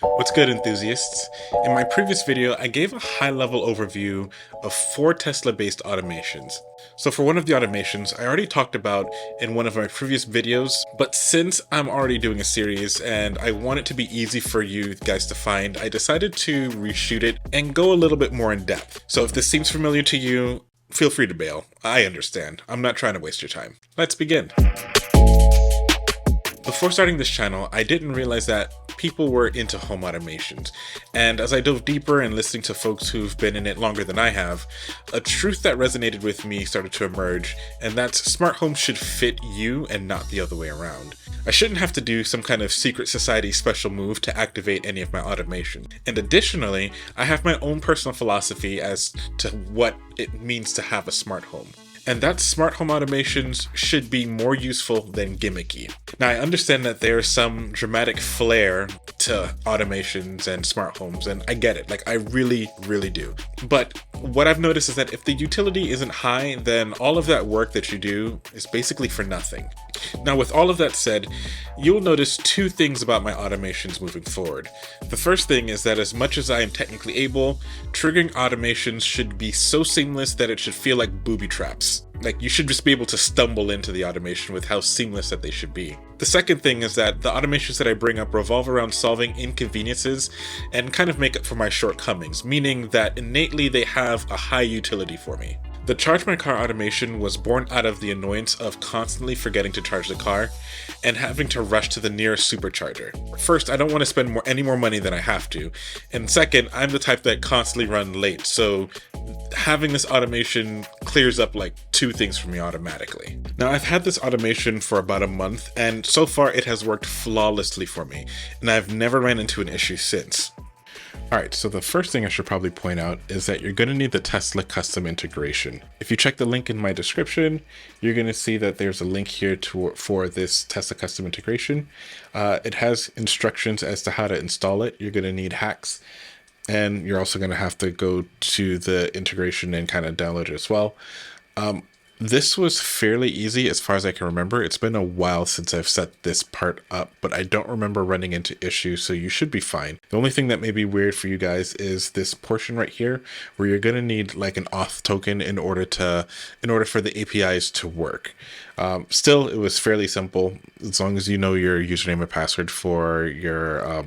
What's good, enthusiasts? In my previous video, I gave a high-level overview of 4 Tesla-based automations. So for one of the automations, I already talked about in one of my previous videos, but since I'm already doing a series and I want it to be easy for you guys to find, I decided to reshoot it and go a little bit more in depth. So if this seems familiar to you, feel free to bail. I understand. I'm not trying to waste your time. Let's begin. Before starting this channel, I didn't realize that people were into home automations, and as I dove deeper and listening to folks who've been in it longer than I have, a truth that resonated with me started to emerge, and that's smart homes should fit you and not the other way around. I shouldn't have to do some kind of secret society special move to activate any of my automation. And additionally, I have my own personal philosophy as to what it means to have a smart home. And that smart home automations should be more useful than gimmicky. Now, I understand that there's some dramatic flair to automations and smart homes, and I get it. Like, I really, really do. But what I've noticed is that if the utility isn't high, then all of that work that you do is basically for nothing. Now, with all of that said, you'll notice 2 things about my automations moving forward. The first thing is that as much as I am technically able, triggering automations should be so seamless that it should feel like booby traps. Like, you should just be able to stumble into the automation with how seamless that they should be. The second thing is that the automations that I bring up revolve around solving inconveniences and kind of make up for my shortcomings, meaning that innately they have a high utility for me. The Charge My Car automation was born out of the annoyance of constantly forgetting to charge the car and having to rush to the nearest supercharger. First, I don't want to spend any more money than I have to, and second, I'm the type that constantly run late, so having this automation clears up like 2 things for me automatically. Now, I've had this automation for about a month, and so far it has worked flawlessly for me, and I've never ran into an issue since. Alright, so the first thing I should probably point out is that you're going to need the Tesla custom integration. If you check the link in my description, you're going to see that there's a link here for this Tesla custom integration. It has instructions as to how to install it. You're going to need hacks, and you're also going to have to go to the integration and kind of download it as well. This was fairly easy as far as I can remember. It's been a while since I've set this part up, but I don't remember running into issues, so you should be fine. The only thing that may be weird for you guys is this portion right here, where you're going to need like an auth token in order for the APIs to work. Still, it was fairly simple. As long as you know your username and password for your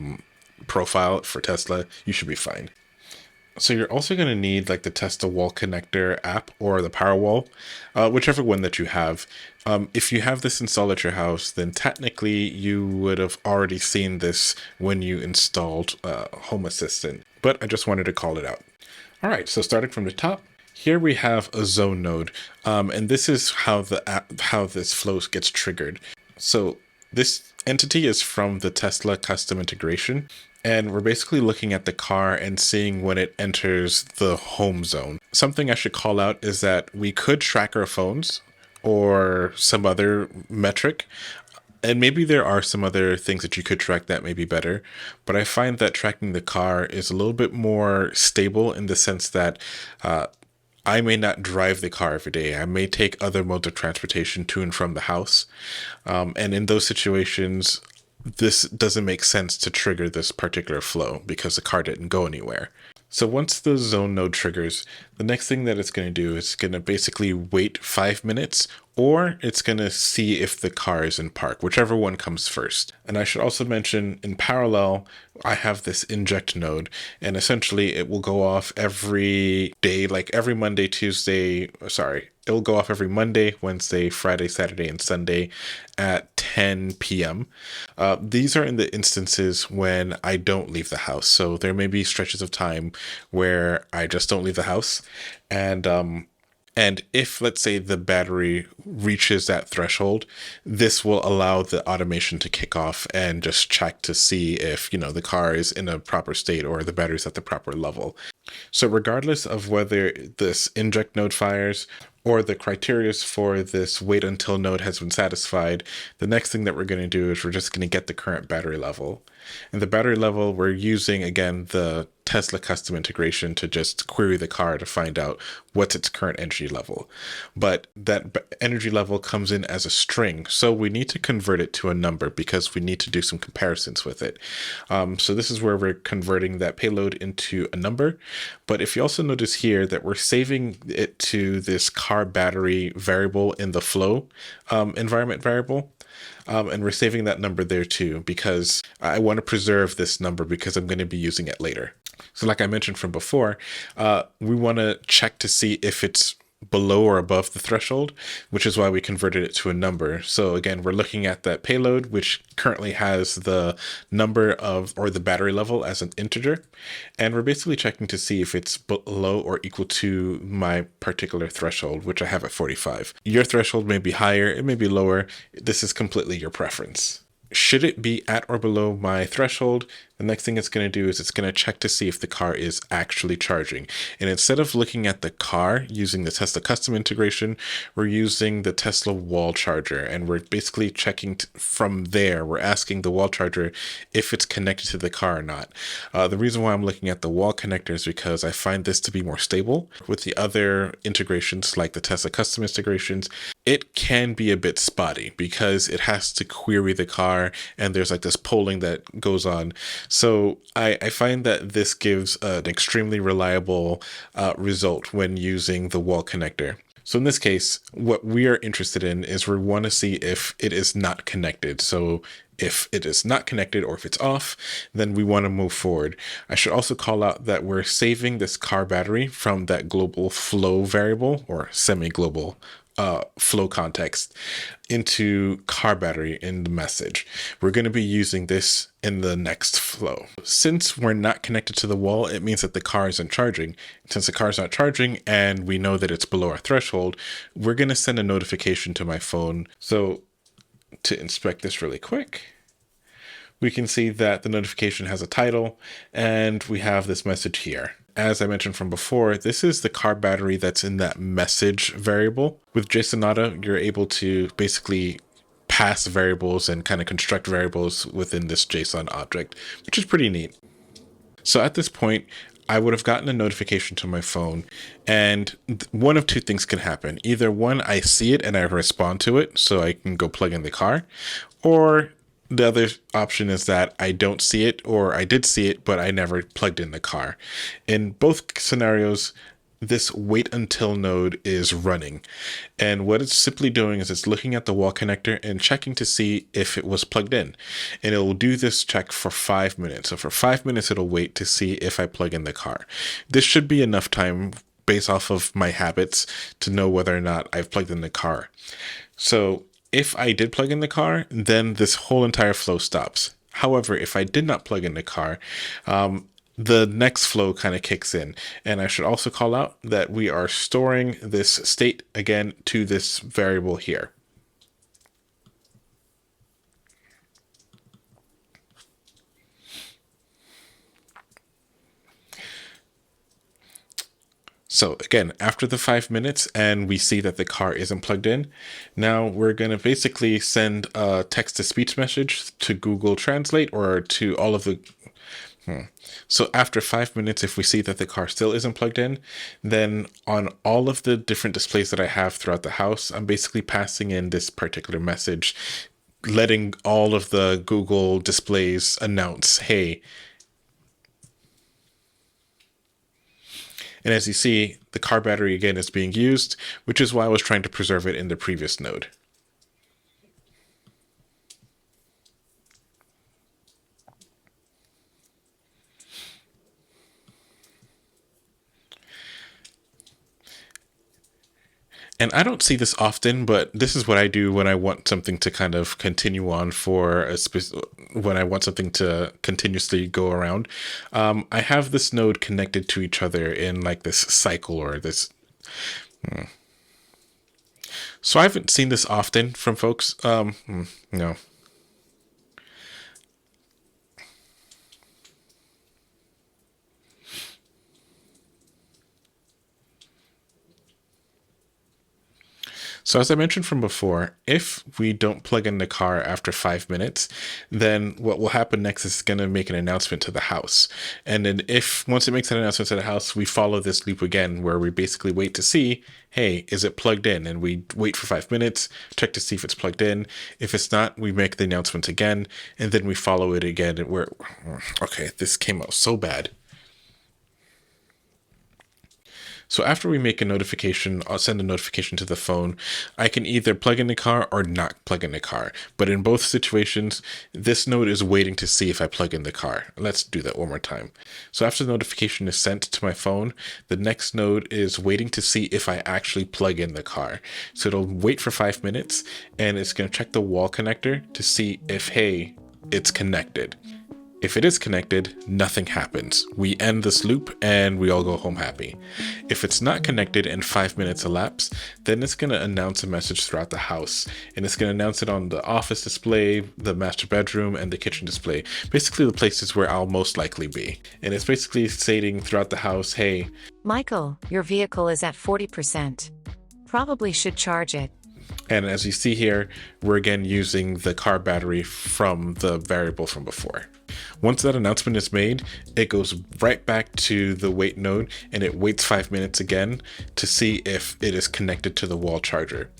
profile for Tesla, you should be fine. So you're also going to need like the Tesla Wall Connector app or the Powerwall, whichever one that you have. If you have this installed at your house, then technically you would have already seen this when you installed Home Assistant, but I just wanted to call it out. All right, so starting from the top, here we have a zone node, and this is how this flow gets triggered. So this entity is from the Tesla custom integration. And we're basically looking at the car and seeing when it enters the home zone. Something I should call out is that we could track our phones or some other metric. And maybe there are some other things that you could track that may be better. But I find that tracking the car is a little bit more stable in the sense that I may not drive the car every day. I may take other modes of transportation to and from the house. And in those situations, this doesn't make sense to trigger this particular flow because the car didn't go anywhere. So once the zone node triggers, the next thing that it's going to do is going to basically wait 5 minutes, or it's going to see if the car is in park, whichever one comes first. And I should also mention, in parallel, I have this inject node, and essentially it will go off every day, like every Monday, Tuesday, it'll go off every Monday, Wednesday, Friday, Saturday, and Sunday at 10 p.m. These are in the instances when I don't leave the house. So there may be stretches of time where I just don't leave the house. And if, let's say, the battery reaches that threshold, this will allow the automation to kick off and just check to see if, the car is in a proper state or the battery's at the proper level. So regardless of whether this inject node fires or the criteria for this wait until node has been satisfied, the next thing that we're going to do is we're just going to get the current battery level. And the battery level, we're using, again, the Tesla custom integration to just query the car to find out what's its current energy level. But that energy level comes in as a string, so we need to convert it to a number because we need to do some comparisons with it. So this is where we're converting that payload into a number. But if you also notice here that we're saving it to this car battery variable in the flow environment variable. And we're saving that number there too, because I want to preserve this number because I'm going to be using it later. So like I mentioned from before, we want to check to see if it's below or above the threshold, which is why we converted it to a number. So again, we're looking at that payload, which currently has the number of, or the battery level as an integer. And we're basically checking to see if it's below or equal to my particular threshold, which I have at 45. Your threshold may be higher, it may be lower. This is completely your preference. Should it be at or below my threshold, the next thing it's going to do is it's going to check to see if the car is actually charging. And instead of looking at the car using the Tesla custom integration, we're using the Tesla wall charger. And we're basically checking from there. We're asking the wall charger if it's connected to the car or not. The reason why I'm looking at the wall connector is because I find this to be more stable. With the other integrations like the Tesla custom integrations, it can be a bit spotty because it has to query the car and there's like this polling that goes on. So I find that this gives an extremely reliable result when using the wall connector. So in this case, what we are interested in is we want to see if it is not connected. So if it is not connected or if it's off, then we want to move forward. I should also call out that we're saving this car battery from that global flow variable or semi-global flow context into car battery in the message. We're going to be using this in the next flow. Since we're not connected to the wall, it means that the car isn't charging. Since the car is not charging and we know that it's below our threshold, we're going to send a notification to my phone. So to inspect this really quick, we can see that the notification has a title and we have this message here. As I mentioned from before, this is the car battery that's in that message variable. With JSONata, you're able to basically pass variables and kind of construct variables within this JSON object, which is pretty neat. So at this point, I would have gotten a notification to my phone, and one of two things can happen. Either one, I see it and I respond to it so I can go plug in the car, or the other option is that I don't see it, or I did see it, but I never plugged in the car. In both scenarios, this wait until node is running. And what it's simply doing is it's looking at the wall connector and checking to see if it was plugged in. And it will do this check for 5 minutes. So for 5 minutes, it'll wait to see if I plug in the car. This should be enough time based off of my habits to know whether or not I've plugged in the car. So if I did plug in the car, then this whole entire flow stops. However, if I did not plug in the car, the next flow kind of kicks in. And I should also call out that we are storing this state again to this variable here. So again, after the 5 minutes and we see that the car isn't plugged in, now we're going to basically send a text-to-speech message to Google Translate or to all of the... So after 5 minutes, if we see that the car still isn't plugged in, then on all of the different displays that I have throughout the house, I'm basically passing in this particular message, letting all of the Google displays announce, hey. And as you see, the car battery again is being used, which is why I was trying to preserve it in the previous node. And I don't see this often, but this is what I do when I want something to kind of continue on for when I want something to continuously go around. I have this node connected to each other in like this cycle or this. So I haven't seen this often from folks. No. So as I mentioned from before, if we don't plug in the car after 5 minutes, then what will happen next is it's going to make an announcement to the house. And then if once it makes an announcement to the house, we follow this loop again where we basically wait to see, hey, is it plugged in? And we wait for 5 minutes, check to see if it's plugged in. If it's not, we make the announcement again, and then we follow it again. And okay, this came out so bad. So after we make a notification, I'll send a notification to the phone. I can either plug in the car or not plug in the car. But in both situations, this node is waiting to see if I plug in the car. Let's do that one more time. So after the notification is sent to my phone, the next node is waiting to see if I actually plug in the car. So it'll wait for 5 minutes and it's going to check the wall connector to see if, hey, it's connected. If it is connected, nothing happens. We end this loop and we all go home happy. If it's not connected and 5 minutes elapse, then it's going to announce a message throughout the house. And it's going to announce it on the office display, the master bedroom, and the kitchen display. Basically the places where I'll most likely be. And it's basically stating throughout the house, hey, Michael, your vehicle is at 40%. Probably should charge it. And as you see here, we're again using the car battery from the variable from before. Once that announcement is made, it goes right back to the wait node and it waits 5 minutes again to see if it is connected to the wall charger.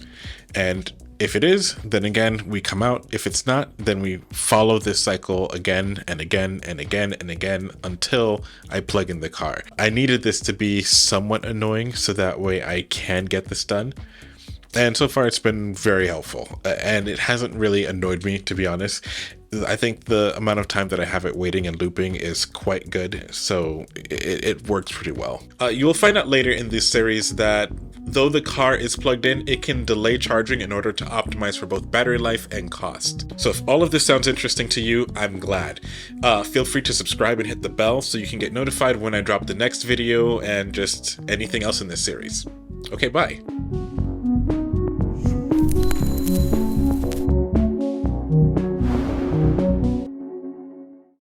And if it is, then again, we come out. If it's not, then we follow this cycle again and again and again and again until I plug in the car. I needed this to be somewhat annoying so that way I can get this done. And so far it's been very helpful and it hasn't really annoyed me, to be honest. I think the amount of time that I have it waiting and looping is quite good, so it works pretty well. You will find out later in this series that though the car is plugged in, it can delay charging in order to optimize for both battery life and cost. So if all of this sounds interesting to you, I'm glad. Feel free to subscribe and hit the bell so you can get notified when I drop the next video and just anything else in this series. Okay, bye.